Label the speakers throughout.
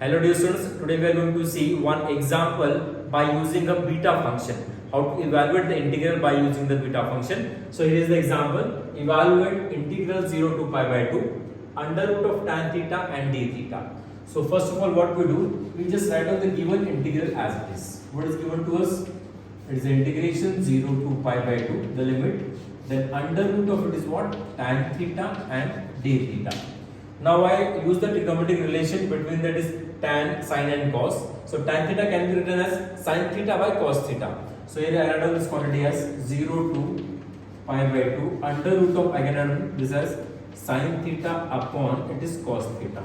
Speaker 1: Hello dear students, today we are going to see one example by using a beta function. How to evaluate the integral by using the beta function. So here is the example. Evaluate integral 0 to pi by 2 under root of tan theta and d theta. So first of all what we do, we just write down the given integral as it is. What is given to us? It is integration 0 to pi by 2, the limit. Then under root of it is what? Tan theta and d theta. Now I use the trigonometric relation between that is tan, sin and cos. So tan theta can be written as sin theta by cos theta. So here I write down this quantity as 0 to pi by 2 under root of, I can write this as sin theta upon it is cos theta.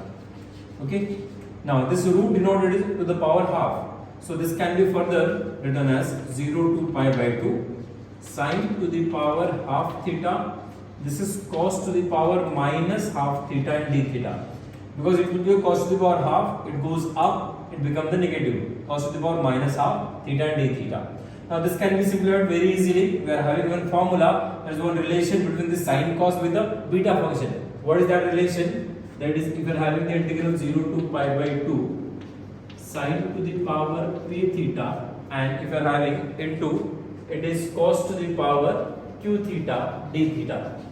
Speaker 1: Okay. Now this root denoted is to the power half. So this can be further written as 0 to pi by 2 sin to the power half theta. This is cos to the power minus half theta and d theta. Because it will be cos to the power half, it goes up, it becomes the negative. Cos to the power minus half theta and d theta. Now this can be simplified very easily. We are having one formula. There is one relation between the sine cos with the beta function. What is that relation? That is, if you are having the integral 0 to pi by 2 sine to the power p theta, and if you are having into it is cos to the power q theta d theta.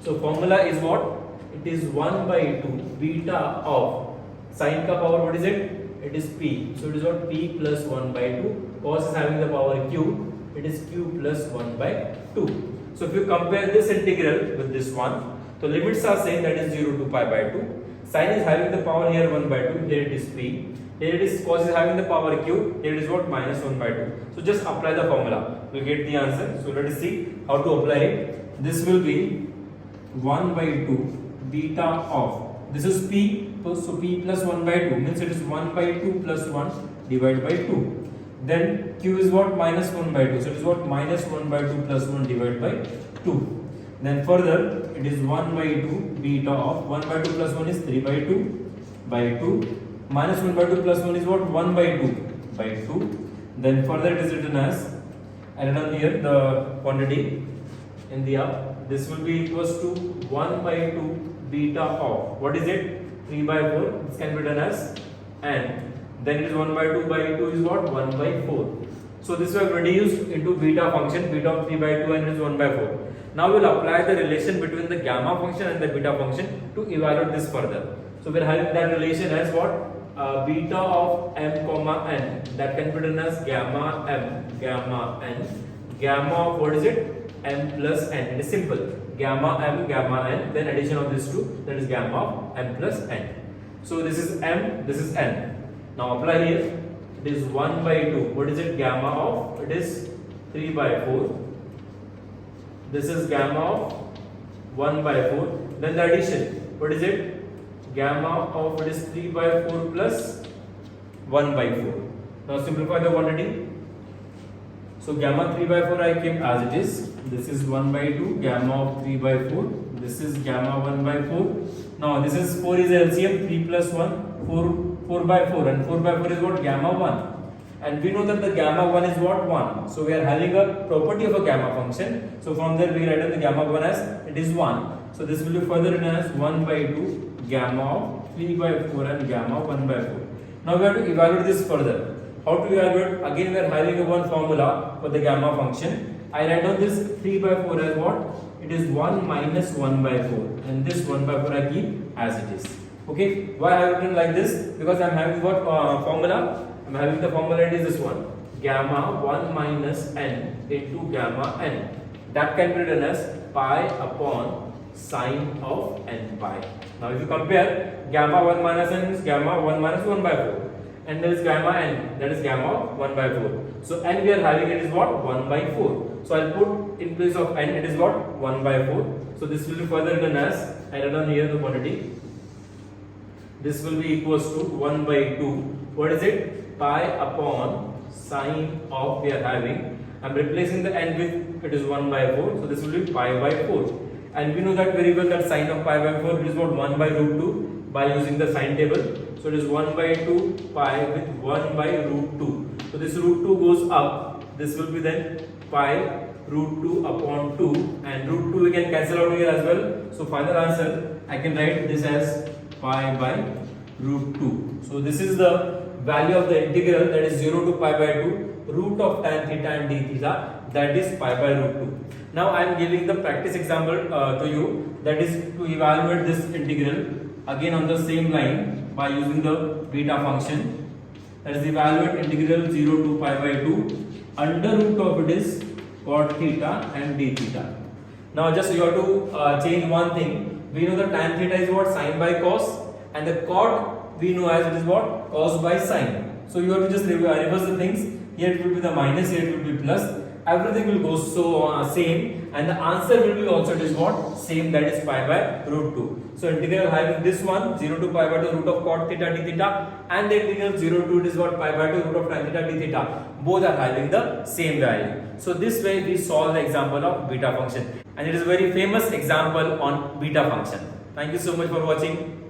Speaker 1: So formula is what? It is 1 by 2 beta of sine ka power, what is it? It is p. So it is what? P plus 1 by 2. Cos is having the power q. It is q plus 1 by 2. So if you compare this integral with this one, the limits are same, that is 0 to pi by 2. Sine is having the power here 1 by 2. Here it is p. Here it is cos is having the power q. Here it is what? Minus 1 by 2. So just apply the formula. We'll get the answer. So let us see how to apply it. This will be 1 by 2 beta of, this is p, so p plus 1 by 2 means it is 1 by 2 plus 1 divided by 2. Then q is what? Minus 1 by 2, so it is what? Minus 1 by 2 plus 1 divided by 2. Then further it is 1 by 2 beta of 1 by 2 plus 1 is 3 by 2 by 2 minus 1 by 2 plus 1 is what? 1 by 2 by 2. Then further it is written as, I write down here the quantity in the up. This will be equals to 1 by 2 beta of, what is it? 3 by 4. This can be written as n. Then it is 1 by 2 by 2 is what? 1 by 4. So this we have reduced into beta function, beta of 3 by 2 and it is 1 by 4. Now we will apply the relation between the gamma function and the beta function to evaluate this further. So we are having that relation as what? Beta of m comma n, that can be written as gamma m gamma n, gamma of what is it? M plus n. It is simple. Gamma m gamma n, then addition of these two, that is gamma of m plus n. So this is m, this is n. Now apply here. It is 1 by 2. What is it? Gamma of, it is 3 by 4. This is gamma of 1 by 4. Then the addition, what is it? Gamma of, it is 3 by 4 plus 1 by 4. Now simplify the quantity. So gamma 3 by 4 I kept as it is. This is 1 by 2, gamma of 3 by 4. This is gamma 1 by 4. Now this is 4 is LCM, 3 plus 1, 4 by 4, and 4 by 4 is what? Gamma 1. And we know that the gamma 1 is what? 1. So we are having a property of a gamma function. So from there we write down the gamma 1 as it is 1. So this will be further written as 1 by 2 gamma of 3 by 4 and gamma 1 by 4. Now we have to evaluate this further. How to evaluate? Again we are having a one formula for the gamma function. I write down this 3 by 4 as what? It is 1 minus 1 by 4, and this 1 by 4 I keep as it is. Okay, why I have written like this? Because I am having what formula? I am having the formula, it is this one, gamma 1 minus n into gamma n. That can be written as pi upon sine of n pi. Now if you compare, gamma 1 minus n is gamma 1 minus 1 by 4. And there is gamma n, that is gamma 1 by 4. So n we are having it is what? 1 by 4. So I'll put in place of n, it is what? 1 by 4. So this will be further written as, I write down here the quantity. This will be equals to 1 by 2. What is it? Pi upon sine of, we are having. I'm replacing the n with, it is 1 by 4. So this will be pi by 4. And we know that very well that sine of pi by 4 is what? 1 by root 2 by using the sine table. So it is 1 by 2 pi with 1 by root 2. So this root 2 goes up. This will be then pi root 2 upon 2. And root 2 we can cancel out here as well. So final answer, I can write this as pi by root 2. So this is the value of the integral, that is 0 to pi by 2 root of tan theta and d theta, that is pi by root 2. Now I am giving the practice example to you, that is to evaluate this integral again on the same line by using the beta function. That is evaluate integral 0 to pi by 2 under root of it is cot theta and d theta. Now just you have to change one thing. We know the tan theta is what? Sine by cos, and the cot we know as it is what? Cos by sine. So you have to just reverse the things. Here it will be the minus, here it will be plus. Everything will go so same, and the answer will be also it is what? Same, that is pi by root 2. So integral having this one 0 to pi by 2 root of cot theta d theta, and the integral 0 to it is what? Pi by 2 root of tan theta d theta. Both are having the same value. So this way we solve the example of beta function, and it is a very famous example on beta function. Thank you so much for watching.